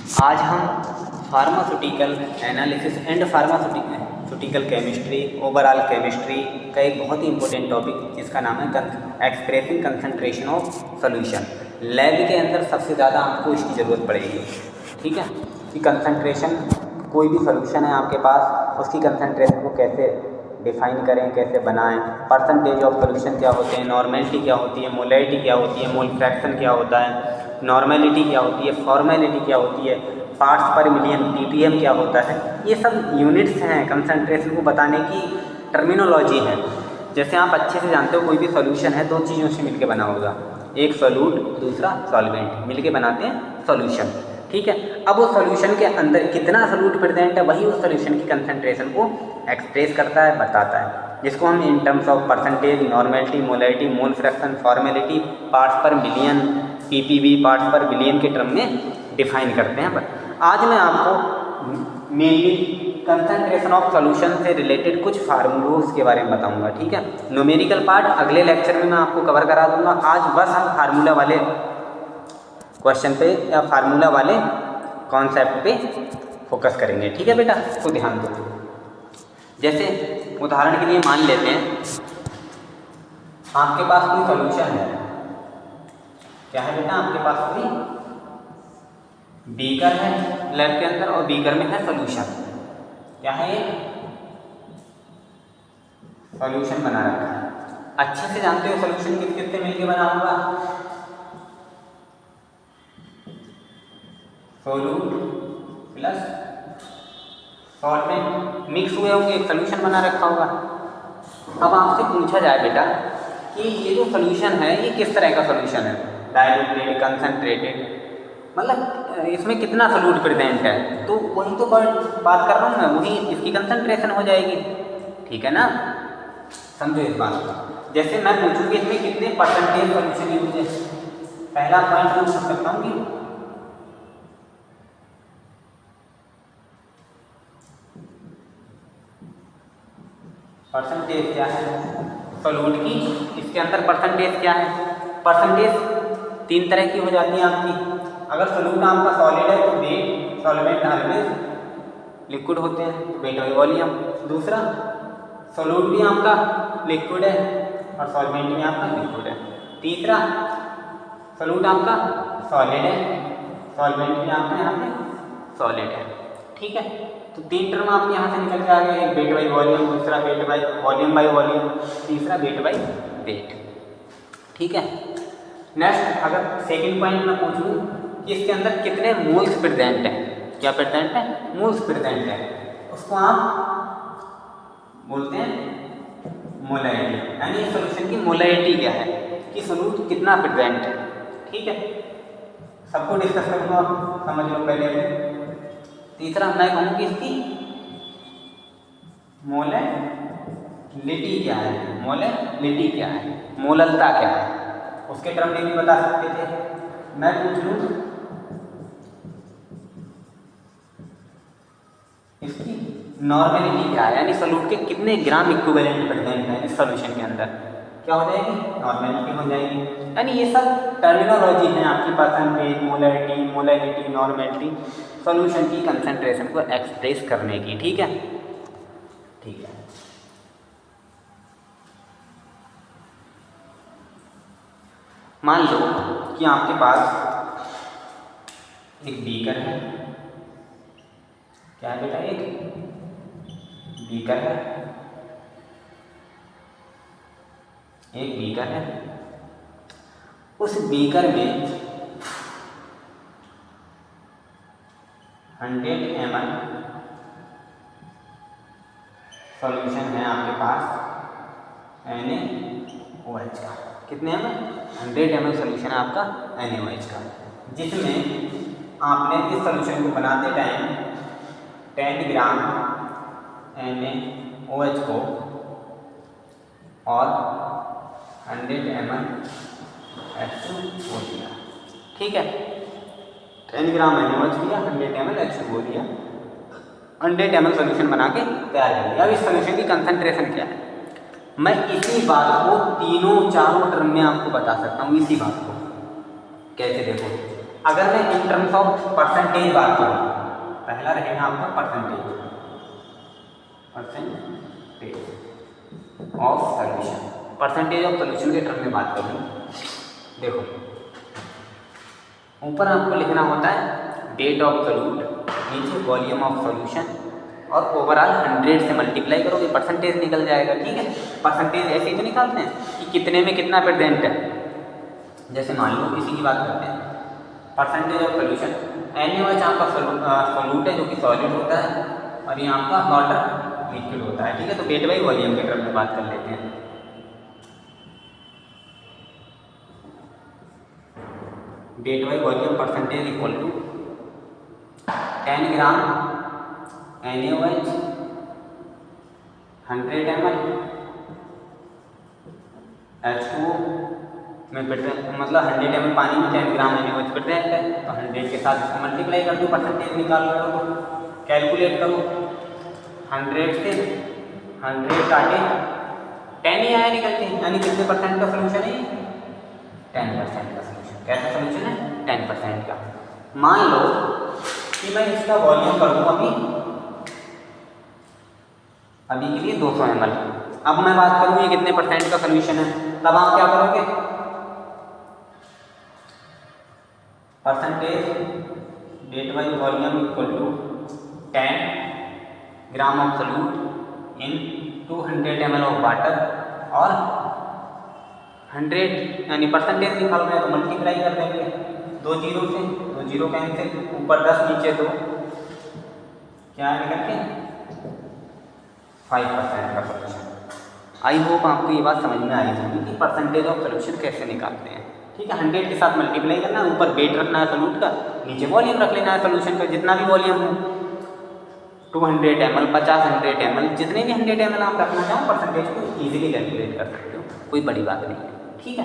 आज हम pharmaceutical analysis and pharmaceutical chemistry, overall chemistry का एक बहुत ही इंपॉर्टेंट टॉपिक जिसका नाम है expressing concentration of solution. Lab के अंदर सबसे ज़्यादा आपको इसकी ज़रूरत पड़ेगी, ठीक है, कि कंसंट्रेशन कोई भी सॉल्यूशन है आपके पास, उसकी कंसंट्रेशन को कैसे डिफाइन करें, कैसे बनाएं, परसेंटेज ऑफ सॉल्यूशन क्या होते हैं, नॉर्मेलिटी क्या होती है, मोलैरिटी क्या होती है, मोल फ्रैक्शन क्या होता है, नॉर्मेलिटी क्या होती है, फॉर्मेलिटी क्या होती है, पार्ट्स पर मिलियन ppm क्या होता है। ये सब यूनिट्स हैं कंसंट्रेशन को बताने की, टर्मिनोलॉजी है। जैसे आप अच्छे से जानते हो कोई भी सॉल्यूशन है दो चीज़ों से मिलकर बना होगा, एक सॉल्यूट दूसरा सॉल्वेंट, मिलके बनाते हैं सॉल्यूशन, ठीक है। अब उस सॉल्यूशन के अंदर कितना सॉल्यूट प्रेजेंट है वही उस सॉल्यूशन की कंसंट्रेशन को एक्सप्रेस करता है, बताता है, जिसको हम in terms of percentage, normality, molarity, mole fraction, formality, parts per million, ppb, parts per billion के टर्म में डिफाइन करते हैं। आज मैं आपको मेनली कंसंट्रेशन ऑफ सॉल्यूशन से रिलेटेड कुछ फार्मूलोज के बारे में बताऊंगा, ठीक है। न्यूमेरिकल पार्ट अगले लेक्चर में मैं आपको कवर करा दूंगा। आज बस हम फार्मूला वाले क्वेश्चन पे या फार्मूला वाले कॉन्सेप्ट पे फोकस करेंगे, ठीक है बेटा। तो ध्यान दो, जैसे उदाहरण के लिए मान लेते हैं आपके पास कोई सॉल्यूशन है, क्या है बेटा, आपके पास कोई बीकर है लैब के अंदर और बीकर में है सॉल्यूशन, क्या है, एक सॉल्यूशन बना रखा है। अच्छे से जानते हो सॉल्यूशन किस किस से मिलकर बना होगा, सोल्यूट प्लस सॉल्वेंट मिक्स हुए होंगे, एक सॉल्यूशन बना रखा होगा। अब आपसे पूछा जाए बेटा कि ये जो सॉल्यूशन है ये किस तरह का सॉल्यूशन है, डाइल्यूटेड, कंसंट्रेटेड, मतलब इसमें कितना सॉल्यूट प्रेजेंट है, तो वही तो बात कर रहा हूँ मैं, वही इसकी कंसंट्रेशन हो जाएगी, ठीक है ना। समझो इस बात को। जैसे मैं पूछूंगी इसमें कितने परसेंटेज सॉल्यूशन यूज है, पहला पॉइंट मैं पूछ सकता हूँ कि परसेंटेज क्या है सॉल्यूट की, इसके अंदर परसेंटेज क्या है। परसेंटेज तीन तरह की हो जाती है आपकी। अगर सॉल्यूट आपका सॉलिड है तो वेट, सॉल्वेंट ऑलवेज लिक्विड होते हैं, वेट बाई वॉल्यूम। दूसरा, सॉल्यूट भी आपका लिक्विड है और सॉल्वेंट भी आपका लिक्विड है। तीसरा, सॉल्यूट आपका सॉलिड है, सॉल्वेंट भी आपका यहाँ पे सॉलिड है, ठीक है। तो तीन टर्म आपके यहाँ से निकल के आ गए, एक वेट बाई वॉल्यूम, दूसरा wait by volume by volume, तीसरा वेट बाई वेट, ठीक है। नेक्स्ट, अगर सेकंड पॉइंट मैं पूछूं कि इसके अंदर कितने मोल्स प्रेजेंट हैं, क्या प्रेजेंट है, मोल्स प्रेजेंट है, उसको आप बोलते हैं मोलैरिटी, यानी सॉल्यूशन की मोलैरिटी क्या है, कि सॉल्यूट कितना प्रेजेंट है, ठीक है। सबको डिस्कस करूँगा, समझ लो पहले। तीसरा मैं कहूँ कि इसकी मोलैलिटी क्या है, मोलैलिटी क्या है, मोललता क्या है, उसके टर्म में भी बता सकते थे। मैं पूछ लूँ इसकी नॉर्मेलिटी क्या है, यानी सॉल्यूट के कितने ग्राम इक्विवेलेंट प्रेजेंट है इस सॉल्यूशन के अंदर, क्या हो जाएगी, नॉर्मेलिटी हो जाएगी। यानी ये सब टर्मिनोलॉजी है आपकी, percentage, molarity, molality, normality, solution की कंसंट्रेशन को एक्सप्रेस करने की, ठीक है, ठीक है। मान लो कि आपके पास एक बीकर है, क्या है बेटा, एक बीकर है, एक बीकर है। उस बीकर में 100 ml सॉल्यूशन है आपके पास NaOH का, कितने ml, 100 ml सॉल्यूशन है आपका NaOH का, जिसमें आपने इस सॉल्यूशन को बनाते टाइम 10 ग्राम NaOH को और 100 ml H2O दिया, ठीक है। 10 ग्राम NaOH दिया, 100 ml H2O दिया, 100 ml सॉल्यूशन बना के तैयार कर दिया। अब इस सॉल्यूशन की कंसंट्रेशन क्या है, मैं इसी बात को तीनों चारों टर्म में आपको बता सकता हूँ। इसी बात को कैसे, देखो अगर मैं इन टर्म्स ऑफ परसेंटेज बात करूँ, पहला रहेगा आपका percentage of solution. Percentage of solution के टर्म में बात करूँ, देखो ऊपर आपको लिखना होता है डेट ऑफ सॉल्यूट, नीचे वॉल्यूम ऑफ सॉल्यूशन, और ओवरऑल 100 से मल्टीप्लाई करोगे परसेंटेज निकल जाएगा। ठीक है, परसेंटेज ऐसे ही तो निकालते हैं कि कितने में कितना प्रेजेंट है। जैसे मान लो इसी की बात करते हैं, परसेंटेज ऑफ सॉल्यूशन, NaOH आपका सॉल्यूट है जो कि सॉलिड होता है, और ये आपका वाटर लिक्विड होता है। ठीक है, तो वेट बाई वॉल्यूम के टर्म में बात कर लेते हैं। Weight by volume percentage equal to 10 gram NaOH 100 ml H2O में मतलब 100 ml पानी में 10 ग्राम NaOH प्रेजेंट है, तो 100 के साथ इसको मल्टीप्लाई कर दो, परसेंटेज निकाल लो, कैलकुलेट करो। 100 से 100 काटे 10 ही आया निकलते हैं, यानी कितने परसेंट का सोल्यूशन है? 10% का सोल्यूशन। कैसा सोल्यूशन है? 10% का। मान लो कि मैं इसका वॉल्यूम कर दूँ अभी के लिए 200 ml। अब मैं बात करूँ ये कितने परसेंट का सोल्यूशन है, तब आप क्या करोगे? Percentage weight by volume equal to 10 gram of solute in 200 ml of water, और 100 यानी परसेंटेज निकालना है तो मल्टीप्लाई कर देंगे 2 जीरो से, 2 जीरो कैंसिल, ऊपर 10 नीचे 2, क्या निकल के 5% का सोल्यूशन। आई होप आपको ये बात समझ में आई होगी कि परसेंटेज ऑफ सोल्यूशन कैसे निकालते हैं। ठीक है, 100 के साथ मल्टीप्लाई करना है, ऊपर वेट रखना है सोल्यूट का, नीचे वॉल्यूम रख लेना है सोल्यूशन का, जितना भी वॉल्यूम हो, 200 ml, 50, 100 ml, जितने भी 100 ml आप रखना चाहो परसेंटेज को ईजिली कैलकुलेट कर सकते हो, कोई बड़ी बात नहीं है।